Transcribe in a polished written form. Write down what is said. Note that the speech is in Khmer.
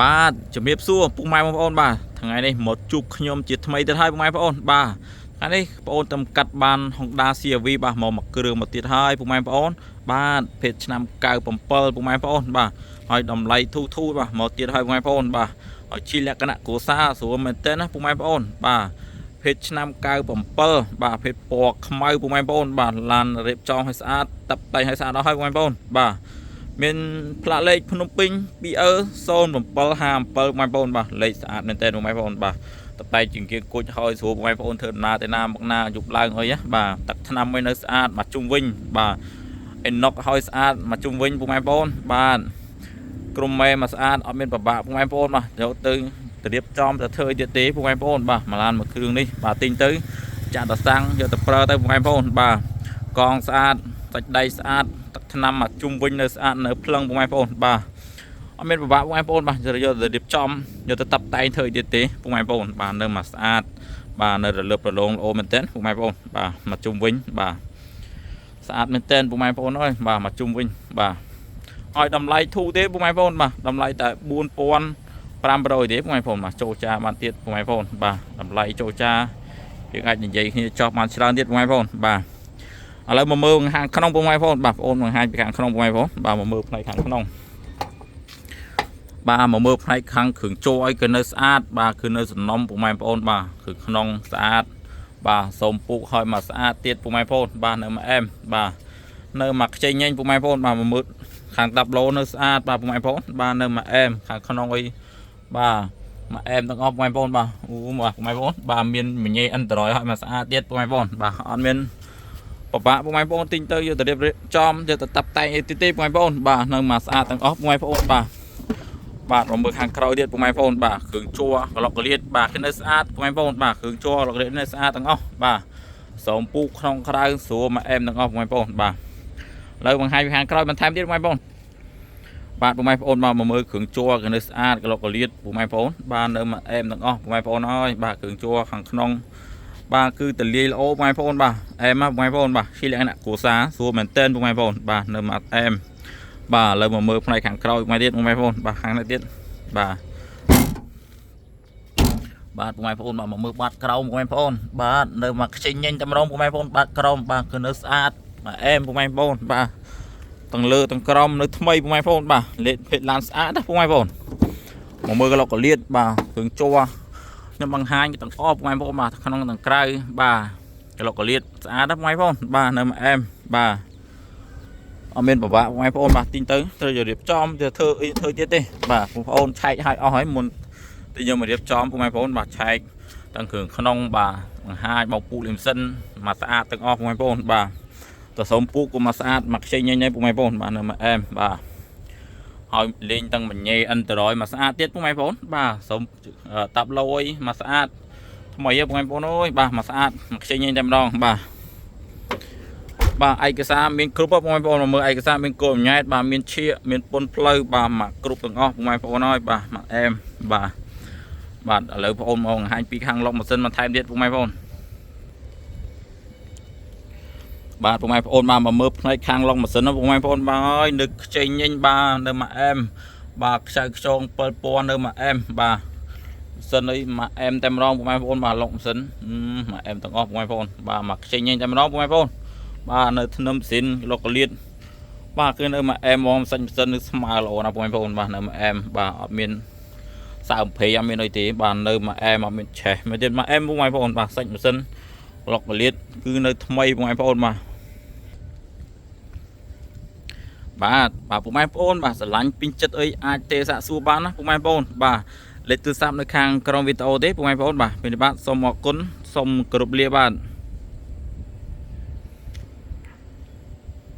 បាទជំរាបសួរពុកម៉ែបងប្អូនបាទថ្ងៃនេះមកជួបខ្ញុំជាថ្មីទៀតហើយពុកម៉ែបងប្អូនបាទថ្ងៃនេះបងប្អូនតាមកាត់បាន Honda CR-V បាទមកគ្រឿងមកទៀតហើយពុកម៉ែបងប្អូនបាទភេទឆ្នាំ97ពុកម៉ែបងប្អូនបាទហើយតម្លៃធូរបាទមកទៀតហើយពុកម៉ែបងប្អូនបាទហើយជីលក្ខណៈគ្រួសារស្រួលមែនទែនណាពុកម៉ែបងប្អូនបាទភេទឆ្នាំ97បាទភេទពណ៌ខ្មៅពុកម៉ែបងប្អូនបាទឡានរៀបចំឲ្យស្អាតតាប់តែងឲ្យស្អាតដល់ហើយពុកម៉ែបងប្អូនបាទមានផ្លាកលេខភ្នំពេញ 2E0757 បងប្អូនបាទលេខស្អាតមែនតើបងប្អូនបាទតតែជាងគេគួចហើយស្រួលបងប្អូនធ្វើដំណើរទៅណាមកណាយប់ឡើងអីបាទទឹកថ្នាំឲ្យនៅស្អាតមកជុំវិញបាទអេណុកឲ្យស្អាតមកជុំវិញបងប្អូនបាទក្រុមម៉ែមកស្អាតអត់មានប្របាក់បងប្អូនបាទយកទៅរៀបចំទៅធ្វើទៀតទេបងប្អូនបាទមួយឡានមួយគ្រឿងនេះបាទទិញទៅចាក់តសាំងយកទៅប្រើទៅបងប្អូនបាទកងស្អាតសាច់ដៃស្អាតទឹកថ្នាំមកជុំវិញនៅស្អាតនៅភ្លឹងបងប្អូនបាទអត់មានប្របាក់បងប្អូនបាទយកទៅរៀបចំយកទៅតាប់តែងធ្វើទៀតទេបងប្អូនបាទនៅមកស្អាតបាទនៅរលើបរលោងល្អមែនទែនបងប្អូនបាទមកជុំវិញបាទស្អាតមែនទែនបងប្អូនអើយបាទមកជុំវិញបាទឲ្យតម្លៃធូរទេបងប្អូនបាទតម្លៃតែ4500ទេបងប្អូនបាទចូលចាបានទៀតបងប្អូនបាទតម្លៃចូលចាយើងអាចនិយាយគ្នាចោះបានច្រើនទៀតបងប្អូនបាទឥឡូវមកមើលខាងក្នុងបងប្អូនបាទបងប្អូនបង្ហាញពីខាងក្នុងបងប្អូនបាទមកមើលផ្នែកខាងក្នុងបាទមកមើលផ្នែកខាងគ្រឿងចូលឲ្យគឺនៅស្អាតបាទគឺនៅសំណុំបងប្អូនបាទគឺក្នុងស្អាតបាទសូមពូកឲ្យមកស្អាតទៀតបងប្អូនបាទនៅមកអែមបាទនៅមកខ្ចីញញបងប្អូនបាទមកមើលខាងតាប់ឡូនៅស្អាតបាទបងប្អូនបាទនៅមកអែមខាងក្នុងអីបាទមកអែមទាំងអស់បងប្អូនបាទអូបាទបងប្អូនបាទមានមញ៉េអន្តរយឲ្យមកស្អាតទៀតបងប្អូនបាទអត់មានបបាក់បងប្អូនទិញទៅយកទៅរៀបចំយកទៅតាប់តែងអីទេបងប្អូនបាទនៅមកស្អាតទាំងអស់បងប្អូនបាទបាទមកមើលខាងក្រោយទៀតបងប្អូនបាទគ្រឿងជួរក្លុកក្លៀតបាទគឺនៅស្អាតបងប្អូនបាទគ្រឿងជួរក្លុកក្លៀតនៅស្អាតទាំងអស់បាទសូមពូកក្នុងក្រៅស្រួលមកអែមទាំងអស់បងប្អូនបាទឥឡូវបង្ហាញពីខាងក្រោយបន្ថែមទៀតបងប្អូនបាទបងប្អូនមកមើលគ្រឿងជួរគឺនៅស្អាតក្លុកក្លៀតបងប្អូនបាទនៅមកអែមទាំងអស់បងប្អូនអើយបាទគ្រឿងជួរខាងក្នុងបាទគឺតលាយល្អបងប្អូនបាទអែមបងប្អូនបាទជាលក្ខណៈគ្រួសារស្រួលមែនទែនបងប្អូនបាទនៅមកអែមបាទឥឡូវមកមើលផ្នែកខាងក្រោយមកទៀតបងប្អូនបាទខាងនេះទៀតបាទបាទបងប្អូនមកមើលបាត់ក្រោមបងប្អូនបាទនៅមកខ្ចីញញតម្រងបងប្អូនបាត់ក្រោមបាទគឺនៅស្អាតមកអែមបងប្អូនបាទទាំងលើទាំងក្រោមនៅថ្មីបងប្អូនបាទលេខភេទឡានស្អាតណាបងប្អូនមកមើលក្លុកក្លៀតបាទគ្រឿងជួរខ្ញុំបង្ហាញទាំងអស់បងប្អូនបាទក្នុងទាំងក្រៅបាទក្លុកក្លៀតស្អាតណាបងប្អូនបាទនៅមកអែមបាទអត់មានប្របាក់បងប្អូនបាទទិញទៅត្រូវរៀបចំទៅធ្វើទៀតទេបាទបងប្អូនឆែកឲ្យអស់ហើយមុនទីខ្ញុំមករៀបចំបងប្អូនបាទឆែកទាំងគ្រឿងក្នុងបាទបង្ហាញបោកពូកលឹមសិនមកស្អាតទាំងអស់បងប្អូនបាទទៅសូមពូកក៏មកស្អាតមកខ្ចីញញបងប្អូនបាទនៅមកអែមបាទហើយលេងទាំងមញ៉េអន្តរយមកស្អាតទៀតបងប្អូនបាទសូមតាប់លយមកស្អាតថ្មីបងប្អូនអើយបាទមកស្អាតមកខ្ចីញតែម្ដងបាទឯកសារមានគ្រប់បងប្អូនមកមើលឯកសារមានគោលញ៉ែតបាទមានឈៀកមានពុនផ្លូវបាទមកគ្រប់ទាំងអស់បងប្អូនអើយបាទមកអែមបាទឥឡូវបងប្អូនមកបង្ហាញពីខាងឡុកម៉ាស៊ីនបន្ថែមទៀតបងប្អូនបាទបងប្អូនមកមើលផ្នែកខាងឡុកម៉ាស៊ីនបងប្អូនបាទអើយនឹកខ្ចីញញបាទនៅមកអែមបាទខ្ចៅខ្ចង7ពណ៌នៅមកអែមបាទម៉ាស៊ីនអីមកអែមតែម្ដងបងប្អូនបាទឡុកម៉ាស៊ីនមកអែមទាំងអស់បងប្អូនបាទមកខ្ចីញញតែម្ដងបងប្អូនបាទនៅធ្នឹមស៊ីនក្លុកក្លៀតបាទគឺនៅមកអែមហ្មងសាច់ម៉ាស៊ីននឹងស្មើល្អណាស់បងប្អូនបាទនៅមកអែមបាទអត់មានសើមភ័យអត់មានអីទេបាទនៅមកអែមអត់មានឆេះមកទៀតមកអែមបងប្អូនបាទសាច់ម៉ាស៊ីនក្លុកក្លៀតគឺនៅថ្មីបងប្អូនបាទបងប្អូនបាទស្រឡាញ់ពីចិត្តអីអាចទេសាកសួរបានណាបងប្អូនបាទលេខទូរស័ព្ទនៅខាងក្រោមវីដេអូទេបងប្អូនបាទពេលនេះបាទសូមអរគុណសូមគោរពលាបាទ